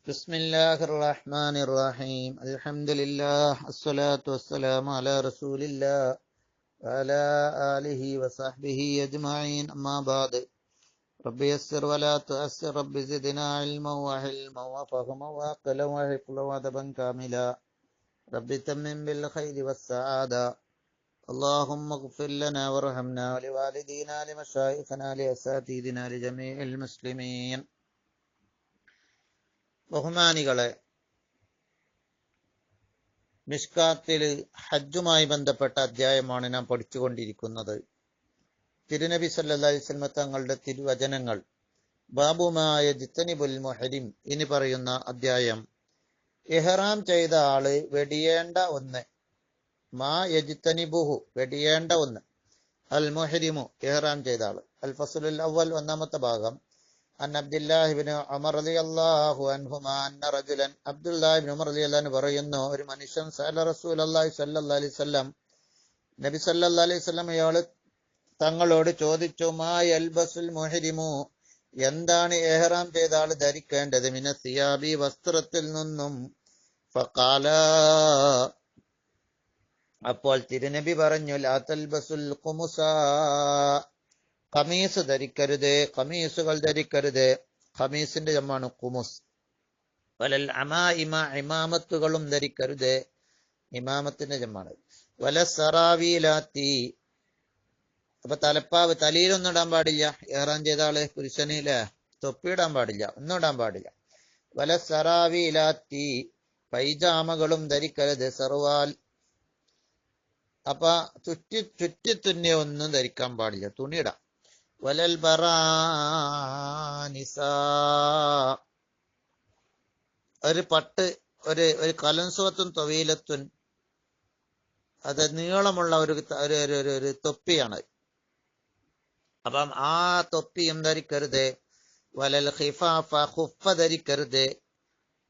ബിസ്മില്ലാഹിർ റഹ്മാനിർ റഹീം. അൽഹംദുലില്ലാഹ് അസ്സലാത്തു വസ്സലാമു അലാ റസൂലില്ലാഹ് വഅലാ ആലിഹി വസഹ്ബിഹി അജ്മഈൻ. അമ്മാ ബഅദ്. റബ്ബി യസ്സിർ വലാ തുഅസ്സിർ റബ്ബി സിദ്നാ ഇൽമൻ വഹിൽമൻ വഫഹ്മൻ വഅഖ്ലൻ വഹിഫ്ളൻ വഅദബൻ കാമിലാ. റബ്ബി തമ്മിം ബിൽ ഖൈരി വസ്സആദ. اللهم اغفر لنا وارحمنا ولوالدينا لمشايخنا لأساتذتنا لجميع المسلمين. ബഹുമാനികളെ, മിഷ്കാത്തില് ഹജ്ജുമായി ബന്ധപ്പെട്ട അധ്യായമാണ് നാം പഠിച്ചുകൊണ്ടിരിക്കുന്നത്. തിരുനബി സല്ലല്ലാഹു അലൈഹി വസല്ലം തങ്ങളുടെ തിരുവചനങ്ങൾ ബാബുമായ ജിത്തനിബുൽ മുഹരിം എന്ന് പറയുന്ന അധ്യായം. ഇഹ്റാം ചെയ്ത ആള് വെടിയേണ്ട ഒന്ന്, മാ യജ്തനിബുഹു വെടിയേണ്ട ഒന്ന്, അൽ മുഹരിമു ഇഹ്റാം ചെയ്ത ആള്. അൽ ഫസ്ലുൽ അവ്വൽ ഒന്നാമത്തെ ഭാഗം. അൻ അബ്ദുല്ലാഹി ഇബ്നു ഉമർ റളിയല്ലാഹു അൻഹുമാ അന്ന റജുലൻ, അബ്ദുല്ലാഹി ഇബ്നു ഉമർ റളിയല്ലാഹു അൻഹു പറയുന്നു, ഒരു മനുഷ്യൻ സഅല റസൂലുള്ളാഹി സ്വല്ലല്ലാഹു അലൈഹി വസല്ലം, നബി സല്ലല്ലാഹു അലൈഹി വസല്ലം അയാൾ തങ്ങളോട് ചോദിച്ചു, മാ യൽബസുൽ മുഹരിമു, എന്താണ് ഇഹ്റാം ചെയ്ത ആൾ ധരിക്കേണ്ടത്, മിന സിയാബി വസ്ത്രത്തിൽ നിന്നും. ഫഖാല, അപ്പോൾ തിരുനബി പറഞ്ഞു, ലാ തൽബസുൽ ഖുമുസാ, ഖമീസ് ധരിക്കരുത്, ഖമീസുകൾ ധരിക്കരുത്. ഖമീസിന്റെ ജമ്മാണ് ഖുമുസ്. വലൽ അമാഇമ, ഇമാമത്തുകളും ധരിക്കരുത്, ഇമാമത്തിന്റെ ജമ്മാണ്. വല സറാവീലാത്തി, അപ്പൊ തലപ്പാവ് തലയിലൊന്നും ഇടാൻ പാടില്ല. ഇഹ്റാം ചെയ്ത ആള് പുരുഷനിലെ തൊപ്പിയിടാൻ പാടില്ല, ഒന്നും ഇടാൻ പാടില്ല. വല സറാവീലാത്തി, പൈജാമകളും ധരിക്കരുത്, സർവാൽ. അപ്പൊ ചുറ്റി തുന്നിയ ഒന്നും ധരിക്കാൻ പാടില്ല, തുണിയിടാം. വലൽ ബറാനിസ, ഒരു പട്ട്, ഒരു കലൻസുവത്തും തൊവീലത്തുൻ, അത് നീളമുള്ള ഒരു തൊപ്പിയാണ്. അപ്പം ആ തൊപ്പിയും ധരിക്കരുത്. വലൽ ഖിഫാഫ, ഖുഫ ധരിക്കരുത്.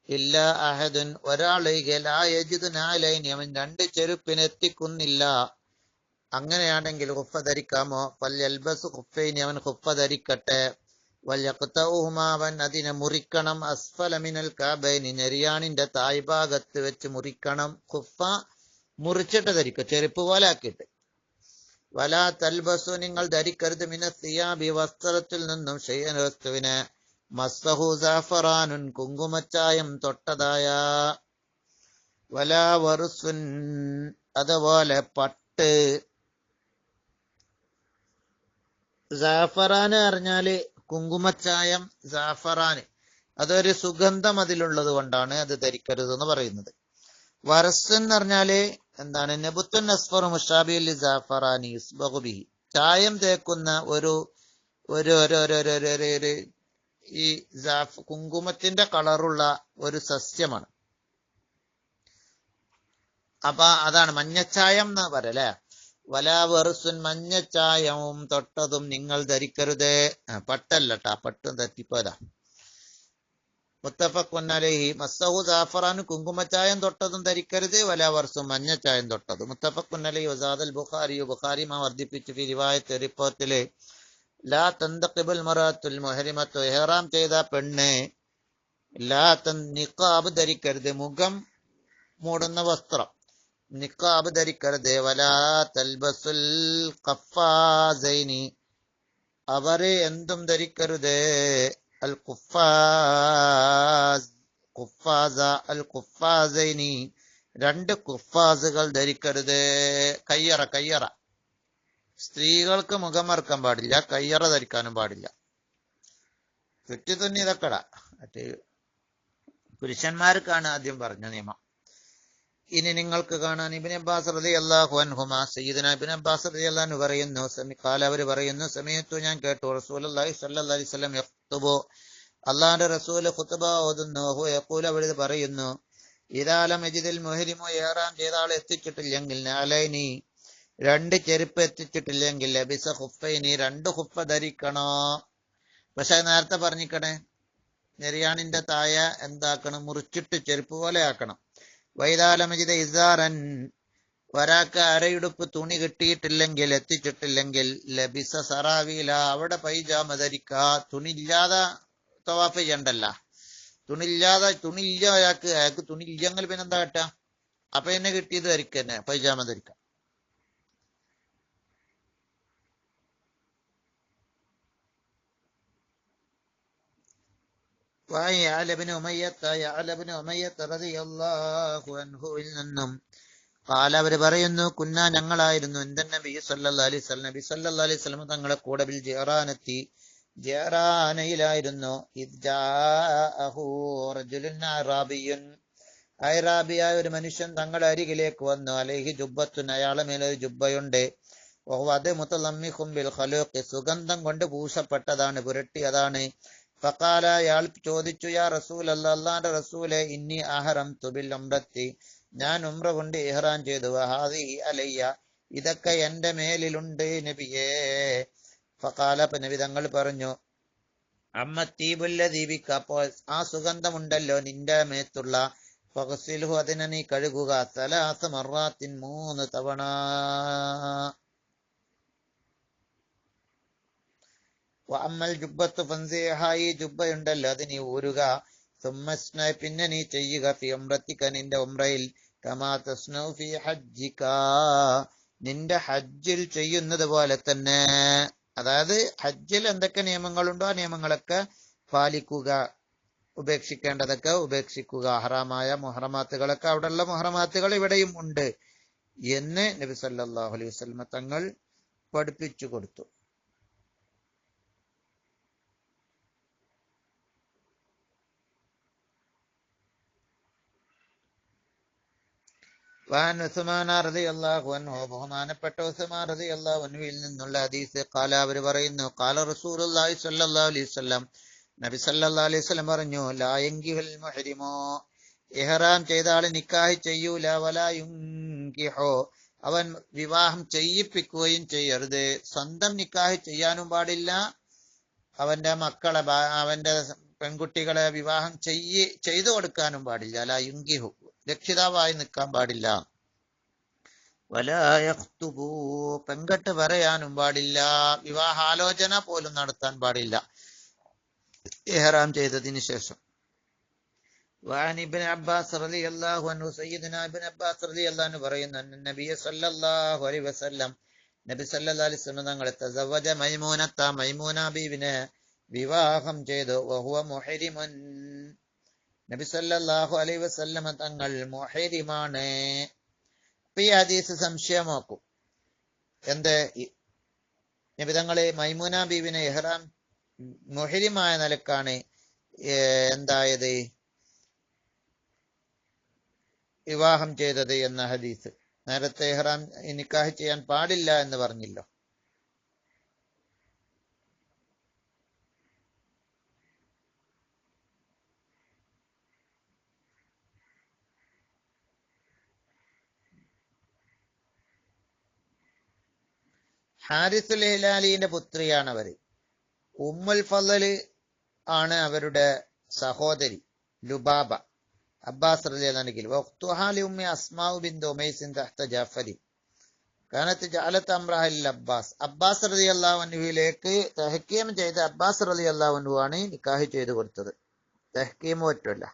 ഇല്ല അഹദുൻ, ഒരാളൊഴികെ, ലാ യജിദു നാലൈനി, അവൻ രണ്ട് ചെരുപ്പിനെത്തിക്കുന്നില്ല. അങ്ങനെയാണെങ്കിൽ ഖുഫ ധരിക്കാമോ? ഫൽയൽബസു ഖുഫൈനി, അവൻ ഖുഫ ധരിക്കട്ടെ. വൽയഖ്തഉഹുമാ, അവൻ അതിനെ മുറിക്കണം. അസ്ഫല മിനൽ കഅബൈനി, നെരിയാണിന്റെ താഴ്ഭാഗത്ത് വെച്ച് മുറിക്കണം. ഖുഫ മുറിച്ചിട്ട് ധരിക്കുക, ചെരുപ്പ് പോലെ ആക്കിയിട്ട്. വലാ തൽബസു, നിങ്ങൾ ധരിക്കരുത്, മിന സിയാബി വസ്ത്രത്തിൽ നിന്നും, ഷൈഅൻ വസ്തുവിനെ, മസ്സഹു സഅഫറാനുൻ, കുങ്കുമച്ചായം തൊട്ടതായ. വലാ വറുസുൻ, അതുപോലെ പട്ട്. സാഫറാന് പറഞ്ഞാല് കുങ്കുമച്ചായം, സാഫറാന് അതൊരു സുഗന്ധം അതിലുള്ളത് കൊണ്ടാണ് അത് ധരിക്കരുത് എന്ന് പറയുന്നത്. വറസ് എന്ന് പറഞ്ഞാല് എന്താണ്? നബുത്തുൻ അസ്ഫർ മുഷാബിഹുൽ സാഫറാനി യുസ്ബഹു ബിഹി, ചായം തേക്കുന്ന ഒരു ഈ കുങ്കുമത്തിന്റെ കളറുള്ള ഒരു സസ്യമാണ്. അപ്പൊ അതാണ് മഞ്ഞച്ചായം എന്ന് പറയല്ലേ. വലാ വെറുസുൻ, മഞ്ഞച്ചായവും തൊട്ടതും നിങ്ങൾ ധരിക്കരുത്. പട്ടല്ലട്ടാ, പട്ടും തെറ്റിപ്പോയതാ. മുത്തഫഖുൻ അലൈഹി. മസ്സഹു സാഫറാൻ, കുങ്കുമച്ചായം തൊട്ടതും ധരിക്കരുത്. വലാ വർസും, മഞ്ഞച്ചായം തൊട്ടതും. മുത്തഫഖുൻ അലൈഹി. വസാദൽ ബുഖാരി, ബുഖാരി വർദ്ധിപ്പിച്ചു ഫി റിവായത്ത്, റിപ്പോർട്ടില്, ലാ തന്തഖിബുൽ മറഅത്തുൽ മുഹരിമത്തു, ഇഹ്റാം ചെയ്ത പെണ്ണ്, ലാ നിഖാബ് ധരിക്കരുത്, മുഖം മൂടുന്ന വസ്ത്രം, നിഖാബ് ധരിക്കരുത്. വലാ തൽബസുൽ ഖഫാസൈനി, അവര് എന്തും ധരിക്കരുത്. അൽ ഖുഫാസ അൽ ഖുഫാസൈനി, രണ്ട് ഖുഫാസുകൾ ധരിക്കരുത്. കയ്യറ, സ്ത്രീകൾക്ക് മുഖം മറക്കാൻ പാടില്ല, കയ്യറ ധരിക്കാനും പാടില്ല. ചുറ്റി തുന്നി ഇതൊക്കെടാ, മറ്റേ പുരുഷന്മാർക്കാണ് ആദ്യം പറഞ്ഞ നിയമം. ഇനി നിങ്ങൾക്ക് കാണാൻ ഇബ്നു അബ്ബാസ് റളിയല്ലാഹു അൻഹുമാ, സയ്യിദുനാ ഇബ്നു അബ്ബാസ് റളിയല്ലാഹു അൻഹു പറയുന്നു, അവർ പറയുന്നു, സമയത്തു, ഞാൻ കേട്ടു, റസൂലുള്ളാഹി സ്വല്ലല്ലാഹു അലൈഹി വസല്ലം യഖ്തുബു, അല്ലാഹുവിന്റെ റസൂൽ ഖുത്ബ ഓതുന്നു. യഖൂലു, അവർ പറയുന്നു, ഇദാ ലം യജിദിൽ മുഹരിമു, ഇഹ്റാം ചെയ്ത ആൾ എത്തിച്ചിട്ടില്ലെങ്കിൽ, നാലൈനി, രണ്ട് ചെരുപ്പ് എത്തിച്ചിട്ടില്ലെങ്കിൽ, ലബിസ ഖുഫൈനി, രണ്ട് ഖുഫ ധരിക്കണോ. പക്ഷെ നേരത്തെ പറഞ്ഞിക്കണേ, നെരിയാണിന്റെ താഴെ എന്താക്കണം? മുറിച്ചിട്ട് ചെരുപ്പ് പോലെ ആക്കണം. വൈദാലമജിദ ഇസാറൻ, ഒരാൾക്ക് അരയുടുപ്പ് തുണി കിട്ടിയിട്ടില്ലെങ്കിൽ, എത്തിച്ചിട്ടില്ലെങ്കിൽ, ലബിസ സറാവീല, അവിടെ പൈജാമ ധരിക്ക. തുണി ഇല്ലാതെ തവാഫ് ചെയ്യണ്ടല്ല, തുണിയില്ല അയാൾക്ക് തുണിയില്ലെങ്കിൽ പിന്നെന്താ കാട്ടാ? അപ്പൊ എന്നെ കിട്ടിയത് ധരിക്കുക തന്നെ, പൈജാമ ധരിക്കാം. നിന്നും അവര് പറയുന്നു, കുന്നാ ഞങ്ങളായിരുന്നു എന്റെ നബി സല്ലല്ലാഹു അലൈഹി വസല്ലം, നബി സല്ലല്ലാഹു അലൈഹി വസല്ലം തങ്ങളെ കൂടെ ബിൽ ജിറാനത്തി ജിറാനയിലായിരുന്നു. അറാബിയായ ഒരു മനുഷ്യൻ തങ്ങളുടെ അരികിലേക്ക് വന്നു. അലൈഹി ജുബ്ബത്തുൻ, അയാളെ മേലൊരു ജുബ്ബയുണ്ട്. അത് മുതലമ്മിഖും ബിൽ ഖലൂഖ്, സുഗന്ധം കൊണ്ട് പൂശപ്പെട്ടതാണ്, പുരട്ടിയതാണ്. ഫഖാല, അയാൾ ചോദിച്ചു, യാ റസൂലല്ലാഹ്, അല്ലാഹുവിന്റെ റസൂലേ, ഇന്നി അഹറംതു ബിൽ ഉംറത്തി, ഞാൻ ഉംറ കൊണ്ട് ഇഹ്റാം ചെയ്തു. വഹാദിഹി അലയ്യ, ഇതൊക്കെ എന്റെ മേലിലുണ്ട് നബിയേ. ഫഖാല, നബി തങ്ങൾ പറഞ്ഞു, അമ്മത്തീബുല്ലദീ ബിക, അപ്പോൾ ആ സുഗന്ധമുണ്ടല്ലോ നിന്റെ മേത്തുള്ള, ഫഗ്സിൽഹു, അതിനെ നീ കഴുകുക, സലാസ മറാത്തിൻ, 3 തവണ. അമ്മൽ ജുബ്ബത്തു ഫൻസിഹ, ഈ ജുബ്ബയുണ്ടല്ലോ അത് നീ ഊരുക. സുമ്മസ്ന, പിന്നെ നീ ചെയ്യുക, ഫി ഉംറത്തിക, നിന്റെ ഉംറയിൽ, കമാ തസ്നഉ ഫി ഹജ്ജിക, നിന്റെ ഹജ്ജിൽ ചെയ്യുന്നത് പോലെ തന്നെ. അതായത് ഹജ്ജിൽ എന്തൊക്കെ നിയമങ്ങളുണ്ടോ ആ നിയമങ്ങളൊക്കെ പാലിക്കുക, ഉപേക്ഷിക്കേണ്ടതൊക്കെ ഉപേക്ഷിക്കുക. ഹറാമായ മുഹറമാത്തുകളൊക്കെ, അവിടെയുള്ള മുഹറമാത്തുകൾ ഇവിടെയും ഉണ്ട് എന്ന് നബി സല്ലല്ലാഹു അലൈഹി വസല്ലം തങ്ങൾ പഠിപ്പിച്ചു കൊടുത്തു. വഅൻ ഉസ്മാൻ റളിയല്ലാഹു അൻഹു, ബഹുമാനപ്പെട്ട ഉസ്മാൻ റളിയല്ലാഹു അൻഹുവിൽ നിന്നുള്ള ഹദീസ്, ഖാല, അവർ പറയുന്നു, ഖാല റസൂലുള്ളാഹി സ്വല്ലല്ലാഹു അലൈഹി വസല്ലം, നബി സല്ലല്ലാഹു അലൈഹി വസല്ലം പറഞ്ഞു, ലാ യൻകിഹുൽ മുഹ്രിമു, ഇഹ്റാം ചെയ്ത ആള് നിക്കാഹ് ചെയ്യൂല, വലാ യുൻകിഹു, അവൻ വിവാഹം ചെയ്യിപ്പിക്കുകയും ചെയ്യരുത്. സ്വന്തം നിക്കാഹ് ചെയ്യാനും പാടില്ല, അവന്റെ മക്കളെ, അവന്റെ പെൺകുട്ടികളെ വിവാഹം ചെയ്തു കൊടുക്കാനും പാടില്ല. ലാ യുൻകിഹു, രക്ഷിതാവായി നിൽക്കാൻ പാടില്ല. വലാ യഖ്തുബു, പെൺകെട്ട് പറയാനും പാടില്ല. വിവാഹാലോചന പോലും നടത്താൻ പാടില്ല ഇഹ്റാം ചെയ്തതിന് ശേഷം. വഅൻ ഇബ്നു അബ്ബാസ് റളിയല്ലാഹു അൻഹു, സയ്യിദുനാ ഇബ്നു അബ്ബാസ് റളിയല്ലാഹു അൻഹു പറയുന്നു, നബി സല്ലല്ലാഹു അലൈഹി വസല്ലം, നബി സല്ലല്ലാഹു അലൈഹി വസല്ലം തങ്ങൾ തസവ്വജ മൈമൂനത, മൈമൂന ബീവിനെ വിവാഹം ചെയ്തു. വഹുവ മുഹരിമുൻ, നബി സല്ലല്ലാഹു അലൈഹി വസല്ലം തങ്ങൾ മുഹരിമാണ്. ഈ ഹദീസ് സംശയമാക്കും. എന്ത്? നബി തങ്ങളെ മൈമൂന ബീവിനെ ഇഹ്റാം മുഹരിമായ നിലക്കാണ് എന്തായത് വിവാഹം ചെയ്തത് എന്ന ഹദീസ്. നേരത്തെ ഇഹ്റാം നിക്കാഹ് ചെയ്യാൻ പാടില്ല എന്ന് പറഞ്ഞല്ലോ. ഹാരിസുൽ ഹിലാലിന്റെ പുത്രിയാണ് അവര്. ഉമ്മുൽ ഫളല് ആണ് അവരുടെ സഹോദരി, ലുബാബ. അബ്ബാസ് റളിയല്ലാഹു അൻഹു, വഖ്തുഹാ ലിഉമ്മി അസ്മാഉ ബിൻത് ഉമൈസ് തഹ്ത ജഅഫരി, കാനത്ത് ജഅലത് അംറഹ ലിൽ അബ്ബാസ്, അബ്ബാസ് റളിയല്ലാഹു അൻഹുവിലേക്ക് തഹ്കീം ചെയ്ത അബ്ബാസ് റളിയല്ലാഹു അൻഹു ആണ് നിക്കാഹ് ചെയ്തു കൊടുത്തത്. തഹ്കീം പറ്റില്ല.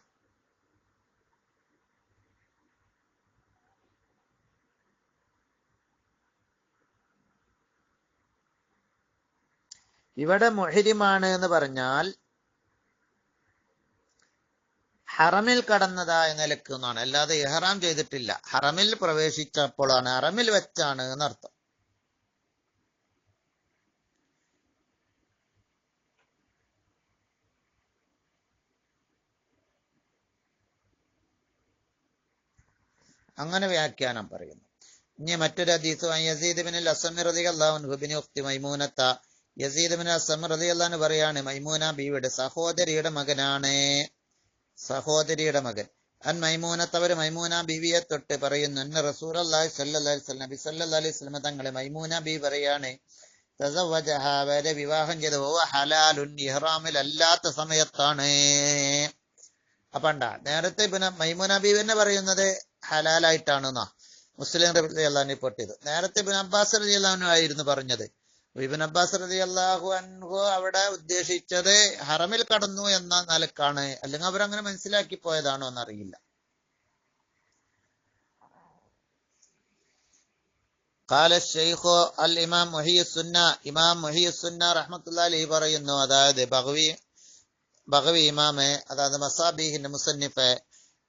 ഇവിടെ മുഹരിമാണ് എന്ന് പറഞ്ഞാൽ ഹറമിൽ കടന്നതായ നിലക്ക് എന്നാണ്, അല്ലാതെ ഇഹ്റാം ചെയ്തിട്ടില്ല. ഹറമിൽ പ്രവേശിച്ചപ്പോഴാണ്, ഹറമിൽ വെച്ചാണ് എന്നർത്ഥം. അങ്ങനെ വ്യാഖ്യാനം പറയുന്നു. ഇനി മറ്റൊരു ഹദീസ്, യസീദ് ബിൻ അസ്സം റളിയല്ലാഹു അൻഹു ബിൻ ഉഖ്തി മൈമൂനത്ത, യസീദ് ബിൻ അസ്സം റളിയല്ലാഹു അൻഹു പറയാണ്, മൈമൂന ബീവിയുടെ സഹോദരിയുടെ മകനാണ്, സഹോദരിയുടെ മകൻ. അൻ മൈമൂനത്ത്, അവർ മൈമൂന ബീവിയെ തൊട്ട് പറയുന്നു, അന്ന റസൂലുള്ളാഹി സ്വല്ലല്ലാഹു അലൈഹി വസല്ലം, നബി സല്ലല്ലാഹു അലൈഹി വസല്ലം തങ്ങളെ മൈമൂന ബീവി പറയാണ്, തസവ്വജഹ, അവരെ വിവാഹം ചെയ്ത്, വഹുവ ഹലാലുൻ, ഇഹ്റാമിൽ അല്ലാത്ത സമയത്താണ്. അപ്പണ്ട നേരത്തെ പിന്നെ മൈമൂന ബീവി തന്നെ പറയുന്നത് ഹലാലായിട്ടാണെന്നാ മുസ്ലിം റളിയല്ലാഹു അൻഹു റിപ്പോർട്ട് ചെയ്തു. നേരത്തെ ഇബ്നു അബ്ബാസ് റളിയല്ലാഹു അൻഹു ആയിരുന്നു പറഞ്ഞത് ഇബ്നു അബ്ബാസ് റളിയല്ലാഹു അൻഹു അവിടെ ഉദ്ദേശിച്ചത് ഹറമിൽ കടന്നു എന്ന നിലക്കാണ്, അല്ലെങ്കിൽ അവരങ്ങനെ മനസ്സിലാക്കി പോയതാണോ എന്നറിയില്ല. ഖാല ശൈഖു അൽ ഇമാം മുഹിയുസ്സുന്ന, ഇമാം മുഹിയുസ്സുന്ന റഹ്മത്തുള്ളാഹി അലൈഹി പറയുന്നു, അതായത് ബഗവി ഇമാമെ, അതായത് മസാബീഹിന്റെ മുസന്നിഫ്,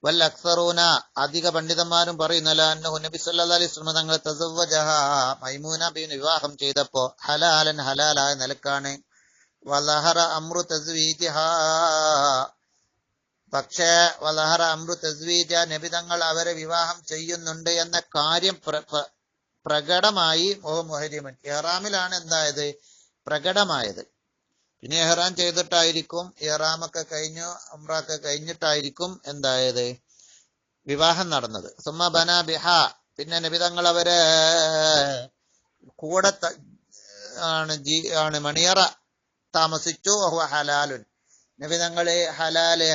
വൽ അക്സറൂന അധിക പണ്ഡിതന്മാരും പറയുന്നല്ല, അന്നഹു നബി സല്ലല്ലാഹു അലൈഹി വസല്ലം തങ്ങൾ തസവ്വജഹ മൈമൂന ബിവിനെ വിവാഹം ചെയ്തപ്പോ ഹലാലൻ ഹലാലായ നിലക്കാണ്. വലഹറ അംറു തസ്വീജിഹ, പക്ഷേ വലഹറ അംറു തസ്വീജ നബി തങ്ങൾ അവരെ വിവാഹം ചെയ്യുന്നുണ്ട് എന്ന കാര്യം പ്രകടമായി. മുഹരിമൻ ഇഹ്റാമിലാണ് എന്തായത് പ്രകടമായത്. പിന്നെ ഇഹ്റാം ചെയ്തിട്ടായിരിക്കും, ഇഹ്റാമൊക്കെ കഴിഞ്ഞു ഉംറയൊക്കെ കഴിഞ്ഞിട്ടായിരിക്കും എന്തായത് വിവാഹം നടന്നത്. സുമ്മ ബന ബിഹ, പിന്നെ നബി തങ്ങൾ അവരെ കൂടെ ആണ് മണിയറ താമസിച്ചു. ഹലാലുൻ, നബി തങ്ങള് ഹലാല്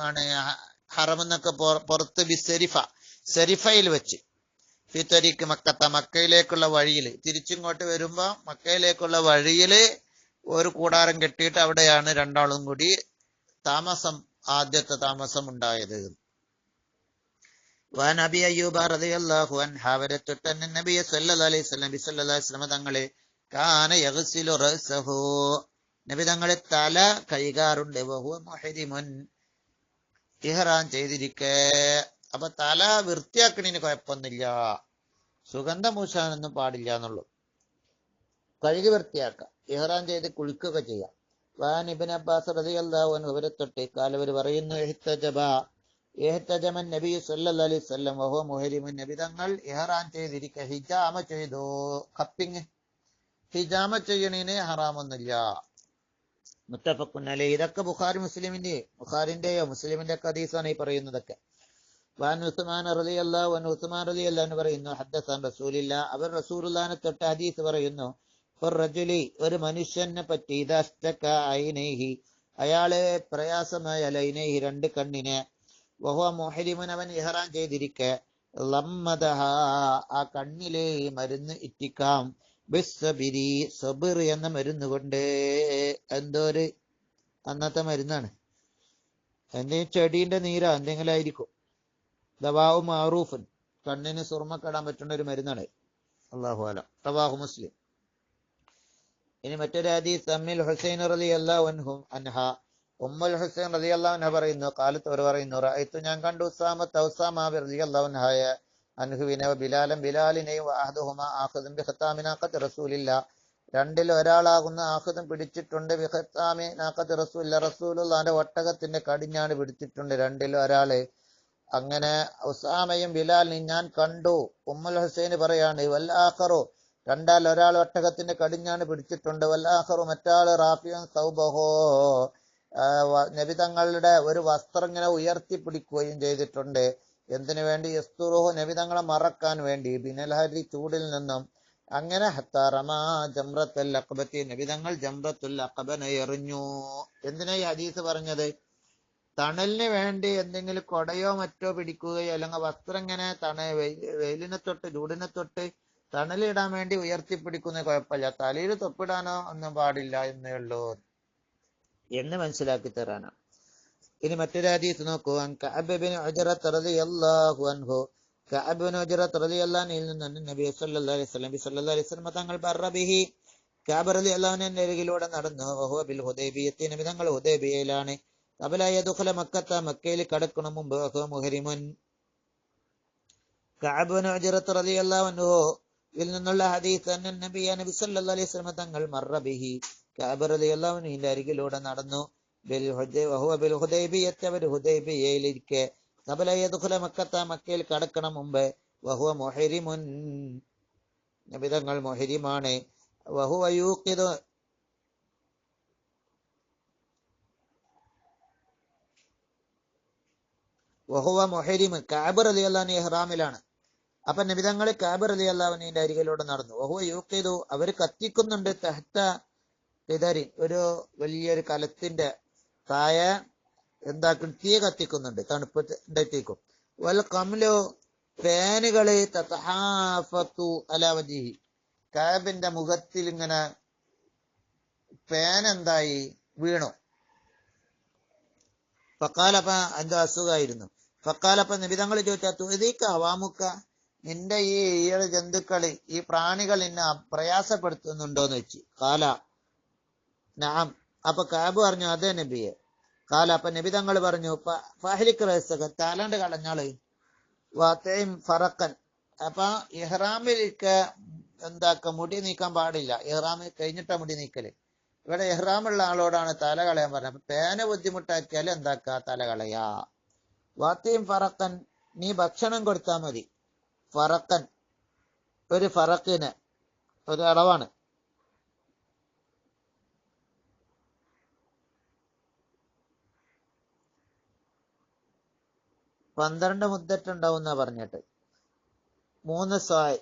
ആണ് ഹറമെന്നൊക്കെ പുറത്ത് സെരിഫയിൽ വെച്ച്, ഫിത്തരിക്ക് മക്കത്ത, മക്കയിലേക്കുള്ള വഴിയിൽ, തിരിച്ചിങ്ങോട്ട് വരുമ്പോ മക്കയിലേക്കുള്ള വഴിയില് ഒരു കൂടാരം കെട്ടിയിട്ട് അവിടെയാണ് രണ്ടാളും കൂടി ആദ്യത്തെ താമസം ഉണ്ടായത്. വഅൻ അബി അയ്യൂബ റളിയല്ലാഹു അൻഹു, അവരെ തൊട്ട് നബി സല്ലല്ലാഹു അലൈഹി വസല്ലം തങ്ങളെ കാന യഗ്സിലു റഅസഹു, നബി തങ്ങളെ തല കൈകാറുണ്ട്. വഹുവ മുഹരിമുൻ, ഇഹ്റാം ചെയ്തിരിക്കെ. അപ്പൊ തല വൃത്തിയാക്കണതിന് കുഴപ്പമൊന്നുമില്ല, സുഗന്ധം പൂശാനൊന്നും പാടില്ല എന്നുള്ളൂ. കഴുകി വൃത്തിയാക്കാം, ഇഹ്റാം ചെയ്ത് കുളിക്കുകയൊക്കെ ചെയ്യാം. വാൻ ഇബ്നു അബ്ബാസ് റളിയല്ലാഹു അൻഹു, അവരെ തൊട്ട് കാലവർ പറയുന്നു, ഇഹ്തജമൻ നബി സല്ലല്ലാഹു അലൈഹി വസല്ലം വഹുവ മുഹരിമുൻ, നബി തങ്ങൾ ഇഹ്റാം ചെയ്തിരിക്കെ ഹിജാമ ചെയ്തു. കപ്പിങ്, ഹിജാമ ചെയ്യണതിന് ഹറാമൊന്നുമില്ല. മുത്തഫഖുൻ അലൈഹി, ഇതൊക്കെ ബുഖാരിന്റെയോ മുസ്ലിമിന്റെ ഒക്കെ ഹദീസാണ് ഈ പറയുന്നതൊക്കെ. വാൻ ഉസ്മാൻ റളിയല്ലാഹു അൻഹു, ഉസ്മാൻ റളിയല്ലാഹു അൻഹു പറയുന്നു, ഹദ്ദസൻ റസൂലുള്ളാഹി, അവർ റസൂലുള്ളാഹിനെ തൊട്ട് ഹദീസ് പറയുന്നു, റജുലി, ഒരു മനുഷ്യനെ പറ്റി, ഇദസ്തക ഐനൈഹി, അയാളെ പ്രയാസമായ ഐനൈഹി, രണ്ട് കണ്ണിനെ, വഹുവ മുഹരിമുൻ, അവൻ ഇഹ്റാം ചെയ്തിരിക്കെ, ലമ്മദഹ, ആ കണ്ണില് മരുന്ന് ഇറ്റിക്കാം, ബിസ്സബിരി, സബിർ എന്ന മരുന്ന് കൊണ്ട്. എന്തോ ഒരു അന്നത്തെ മരുന്നാണ്, എന്തെങ്കിലും ചെടീന്റെ നീരോ എന്തെങ്കിലും ആയിരിക്കും. ദവാഉ മഅറൂഫൻ, കണ്ണിന് സുർമക്കിടാൻ പറ്റുന്ന ഒരു മരുന്നാണ്. അല്ലാഹു അലം. റവാഹു മുസ്ലിം. ഇനി മറ്റൊരു ഹദീസ്, അമ്മിൽ ഹുസൈൻ റളിയല്ലാഹു അൻഹു അൻഹ, ഉമ്മുൽ ഹുസൈൻ റളിയല്ലാഹു അൻഹ പറയുന്നു, കാലത്ത് അവർ പറയുന്നു, റഅയ്തു, ഞാൻ കണ്ടു, ഉസാമ റളിയല്ലാഹു അൻഹുവിനെ, ബിലാലിനെയും, വഅഹദുഹുമാ ആഖിദുൻ ബിഖിതാമി നാഖത്തി റസൂലില്ലാഹ്, രണ്ടിൽ ഒരാളാകുന്ന ആഖിദും പിടിച്ചിട്ടുണ്ട്, ബിഖിതാമി നാഖത്തി റസൂലില്ലാഹ്, റസൂലുള്ളാഹിന്റെ ഒട്ടകത്തിന്റെ കടിഞ്ഞാണ് പിടിച്ചിട്ടുണ്ട് രണ്ടിൽ ഒരാള്. അങ്ങനെ ഉസാമയും ബിലാലിനെയും ഞാൻ കണ്ടു. ഉമ്മുൽ ഹുസൈൻ പറയാണ്, വൽ ആഖറു, രണ്ടാൽ ഒരാൾ ഒട്ടകത്തിന്റെ കടിഞ്ഞാണ് പിടിച്ചിട്ടുണ്ട്, വല്ലാഹറു, മറ്റാള് റാഫിയൻ സൗബഹോ, നബി തങ്ങളുടെ ഒരു വസ്ത്രം ഇങ്ങനെ ഉയർത്തിപ്പിടിക്കുകയും ചെയ്തിട്ടുണ്ട്. എന്തിനു വേണ്ടി? യസ്തുറുഹു, നബി തങ്ങളെ മറക്കാൻ വേണ്ടി, ബിനൽഹരി, ചൂടിൽ നിന്നും. അങ്ങനെ ഹത്താറമാ ജംറത്തുൽ അഖബത്തി, നബി തങ്ങൾ ജംറത്തുൽ അഖബനെ എറിഞ്ഞു. എന്തിനാ ഈ ഹദീസ് പറഞ്ഞത്? തണലിന് വേണ്ടി എന്തെങ്കിലും കൊടയോ മറ്റോ പിടിക്കുകയോ, അല്ലെങ്കിൽ വസ്ത്രം ഇങ്ങനെ വെയിലിനെ തൊട്ട് ചൂടിനെ തൊട്ട് തണലിടാൻ വേണ്ടി ഉയർത്തിപ്പിടിക്കുന്ന കുഴപ്പമില്ല, തലയിൽ തൊപ്പിടാനോ ഒന്നും പാടില്ല എന്നേ ഉള്ളൂ എന്ന് മനസ്സിലാക്കി തരാനാണ്. ഇനി മറ്റൊരു ഹദീസ് നോക്കൂ. കഅബ് ഇബ്നു ഉജ്റത്ത് റളിയല്ലാഹു അൻഹു, കഅബ് ഇബ്നു ഉജ്റത്ത് റളിയല്ലാഹു അൻഹുവിൽ നിന്ന് നബി സല്ലല്ലാഹു അലൈഹി വസല്ലം തങ്ങൾ ബർറബിഹി, കഅബ് റളിയല്ലാഹു അൻഹുവിന്റെ അരികിലൂടെ നടന്നു. വഹുവ ബിൽ ഹുദൈബിയത്തി, നബി തങ്ങൾ ഹുദൈബിയയിലാണ്. ഖബല യദ്ഖുല മക്കത്ത, മക്കയിൽ കടക്കണം മുമ്പ്. വഹുവ മുഹരിമുൻ. കഅബ് ഇബ്നു ഉജ്റത്ത് റളിയല്ലാഹു അൻഹു ഇതിൽ നിന്നുള്ള ഹദീസ്, നബി സല്ലല്ലാഹു അലൈഹി വസല്ലം തങ്ങൾ മർറബിഹി, കഅബ് റളിയല്ലാഹു അൻഹുവിന്റെ അരികിലൂടെ നടന്നു. വഹുവ ബിൽ ഹുദൈബിയത്തി, അവർ ഹുദൈബിയയിലിരിക്കെ. ഖബല യദ്ഖുല മക്കത്ത, മക്കയിൽ കടക്കണം മുമ്പ്. വഹുവ മുഹരിമുൻ, നബി തങ്ങൾ മുഹരിമാണ്. വഹുവ യൂഖിദു, വഹുവ മുഹരിമുൻ, കഅബ് റളിയല്ലാഹു അൻഹു ഇഹ്റാമിലാണ്. അപ്പൊ നബി തങ്ങൾ കഅബ് റളിയല്ലാഹു അൻഹുവിന്റെ അരികിലൂടെ നടന്നു. വഹുവ യൂഖിദു, അവർ കത്തിക്കുന്നുണ്ട്, തഹ്ത ഖിദരി, ഒരു വലിയൊരു കലത്തിന്റെ താഴെ എന്താക്കും, തീ കത്തിക്കുന്നുണ്ട്, തണുപ്പ് ഉണ്ടായിട്ടേക്കും. വൽ ഖംലു, ഫാനുകള് തതഹാഫതു അലാ വജിഹി, കഅബിന്റെ മുഖത്തിൽ ഇങ്ങനെ പേന എന്തായി വീണു. ഫക്കാലപ്പ എന്തോ അസുഖമായിരുന്നു. ഫക്കാലപ്പ നിബിതങ്ങൾ ചോദിച്ചാ തുതീക്ക അവാമുക്ക, നിന്റെ ഈ ഈഴ ജന്തുക്കള് ഈ പ്രാണികൾ നിന്നെ പ്രയാസപ്പെടുത്തുന്നുണ്ടോന്ന് വെച്ച്. കാല നാം. അപ്പൊ കഅബ് പറഞ്ഞു അതെ നബിയെ. കാല അപ്പൊ നബിതങ്ങൾ പറഞ്ഞു ഫഹലിക്ക് റസക, തലണ്ട് കളഞ്ഞാള്. വാത്തയും ഫറക്കൻ. അപ്പൊ ഇഹ്റാമിലേക്ക് എന്താക്ക മുടി നീക്കാൻ പാടില്ല. ഇഹ്റാമിൽ കഴിഞ്ഞിട്ടാ മുടി നീക്കല്. ഇവിടെ ഇഹ്റാമുള്ള ആളോടാണ് തല കളയാൻ പറഞ്ഞത്. അപ്പൊ പേന ബുദ്ധിമുട്ടാക്കിയാൽ എന്താക്ക, തല കളയാ. വാത്തയും ഫറക്കൻ, നീ ഭക്ഷണം കൊടുത്താൽ മതി. ഫറക്കൻ ഒരു ഫറക്കിന് ഒരു അളവാണ്. പന്ത്രണ്ട് മുദ്ദറ്റുണ്ടാവും എന്നാ പറഞ്ഞിട്ട്. 3 സ്വായ്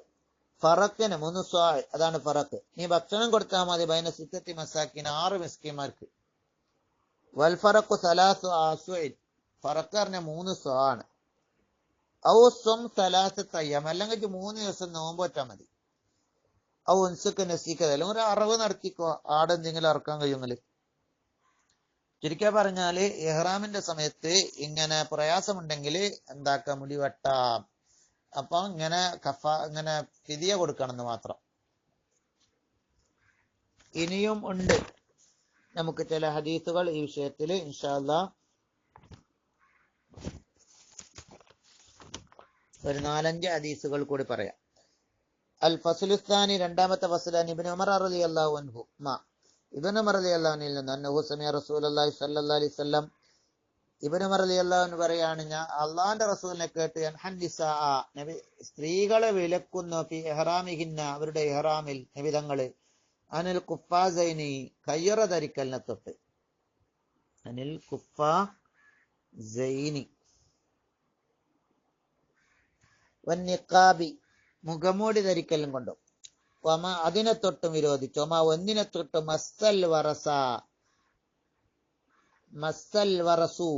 ഫറക്കിന് 3 സ്വായ്, അതാണ് ഫറക്ക്. നീ ഭക്ഷണം കൊടുത്താൽ മതി. ബൈന സിത്തത്തി മസാക്കിന് 6 മിസ്കിന്മാർക്ക്. വൽ ഫറക്കു സലാസു ആസ്വൈൻ, ഫറക്ക് പറഞ്ഞ 3 സ്വാ ആണ്. ഔ സ്വം സലാസത്ത് അയ്യാം, അല്ലെങ്കിൽ 3 ദിവസം നോമ്പോറ്റാ മതി. ഔ ഉൻസുക്ക് നസീക്കത്, അല്ലെങ്കിൽ ഒരു അറവ് നടത്തിക്കോ. ആടെന്തെങ്കിലും ഇറക്കാൻ കഴിയുമെങ്കിൽ. ചുരുക്കി പറഞ്ഞാല് ഇഹ്റാമിന്റെ സമയത്ത് ഇങ്ങനെ പ്രയാസമുണ്ടെങ്കിൽ എന്താക്ക, മുടി വെട്ടാം. അപ്പൊ ഇങ്ങനെ ഇങ്ങനെ ഫിദിയ കൊടുക്കണമെന്ന് മാത്രം. ഇനിയും ഉണ്ട് നമുക്ക് ചില ഹദീസുകൾ ഈ വിഷയത്തില്. ഇൻഷാ അല്ലാഹ് ഒരു 4-5 ഹദീസുകൾ കൂടി പറയാം. അൽ ഫസ്ലുസ്താനി, രണ്ടാമത്തെ ഫസ്ലാണ് ഇബ്നു ഉമർ റളിയല്ലാഹു അൻഹു ഇബ്നു ഉമർ റളിയല്ലാഹു അൻഹു നിന്ന് അന്നഹു സമിഅ റസൂലുള്ളാഹി സ്വല്ലല്ലാഹി അലൈഹി വസല്ലം, ഇബ്നു ഉമർ റളിയല്ലാഹു അൻഹു പറയാണ്, ഞാൻ അള്ളാന്റെ റസൂലിനെ കേട്ട് യൻഹന്നിസാ, നബി സ്ത്രീകളെ വിലക്കുന്നു, ഫി ഇഹ്റാമിഹിന്ന, അവരുടെ ഇഹ്റാമിൽ നബിതങ്ങള്, അനിൽ കുഫാസൈനി, കയ്യറ ധരിക്കലിനെ തൊട്ട്, അനിൽ കുഫാസൈനി വന്നിഖാബി, മുഖമൂടി ധരിക്കലും കൊണ്ടും, അതിനെ തൊട്ടും വിരോധിച്ചു. ഒന്നിനെ തൊട്ട് മസ്സൽ വറസു,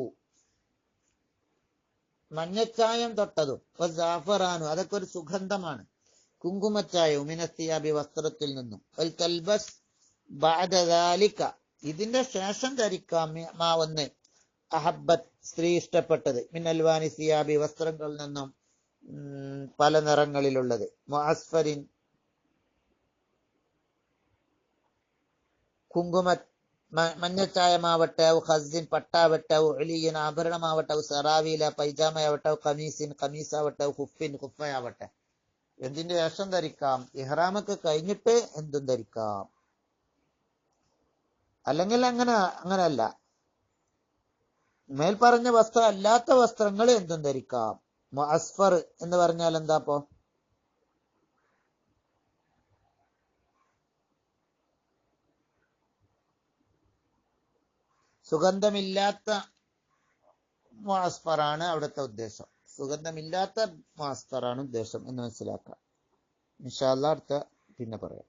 മഞ്ഞച്ചായം തൊട്ടതും, ജാഫറാനു, അതൊക്കെ ഒരു സുഗന്ധമാണ്. കുങ്കുമച്ചായവും, മിനസ്സിയാബി, വസ്ത്രത്തിൽ നിന്നും, തൽബസ് ബഅദ ദാലിക, ഇതിന്റെ ശേഷം ധരിക്കാം, ഒന്ന് അഹബ്ബത്ത്, സ്ത്രീ ഇഷ്ടപ്പെട്ടത്, മിനൽവാനി സിയാബി, വസ്ത്രങ്ങളിൽ നിന്നും പല നിറങ്ങളിലുള്ളത്, മുഅസ്ഫരിൻ, കുങ്കുമ മഞ്ഞച്ചായമാവട്ടെ, ഖസിൻ, പട്ടാവട്ടെ, ഉലിയൻ, ആഭരണമാവട്ടെ, സറാവീല, പൈജാമയാവട്ടെ, കമീസിൻ, കമീസാവട്ടെ, ഹുഫിൻ, ഹുഫയാവട്ടെ, എന്തിന്റെ ശേഷം ധരിക്കാം. ഇഹ്റാമൊക്കെ കഴിഞ്ഞിട്ട് എന്തും ധരിക്കാം. അല്ലെങ്കിൽ അങ്ങനല്ല, മേൽപ്പറഞ്ഞ വസ്ത്രം അല്ലാത്ത വസ്ത്രങ്ങൾ എന്തും ധരിക്കാം. മുഅസ്ഫർ എന്ന് പറഞ്ഞാൽ എന്താപ്പോ? സുഗന്ധമില്ലാത്ത മുഅസ്ഫറാണ് അവിടുത്തെ ഉദ്ദേശം. സുഗന്ധമില്ലാത്ത മുഅസ്ഫറാണ് ഉദ്ദേശം എന്ന് മനസ്സിലാക്കാം. ഇൻഷാ അല്ലാഹ് അടുത്ത പിന്നെ പറയാം.